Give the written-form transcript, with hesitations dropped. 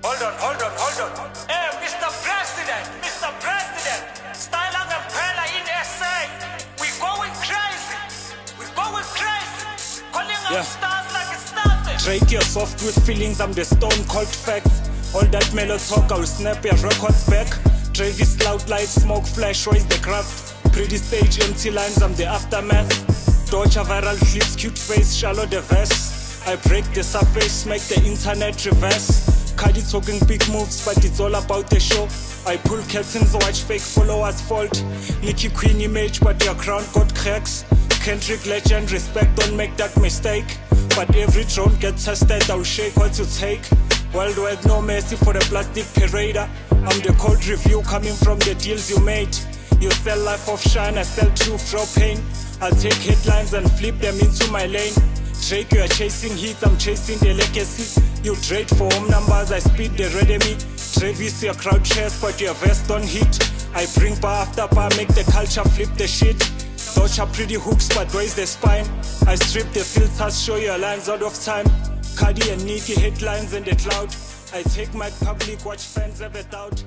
hold on. Hey, Mr. President, Stayelangempela in SA. We going crazy. Calling out stars like it's nothing. Drake, you're soft with feelings, I'm the stone cold facts. All that mellow talk, I'll snap your records back. Travis loud lights, smoke flash, raise the craft. Pretty stage, empty lines, I'm the aftermath. Dodge viral clips, cute face, shallow the verse. I break the surface, make the internet reverse. Cardi talking big moves, but it's all about the show. I pull curtains, watch fake followers fold. Nicki Queen image, but your crown got cracks. Kendrick legend, respect, don't make that mistake. But every drone gets tested, I'll shake what you take. Worldwide, no mercy for the plastic parader. I'm the cold review coming from the deals you made. You sell life of shine, I sell truth, draw pain. I'll take headlines and flip them into my lane. Drake, you are chasing hits, I'm chasing the legacy. You trade for home numbers, I speed the reademy. Travis, your crowd shares, but your vest don't hit. I bring bar after bar, make the culture flip the shit. Dodge are pretty hooks, but raise the spine. I strip the filters, show your lines out of time. Cardi and Nicki headlines in the cloud. I take my public, watch fans have a doubt.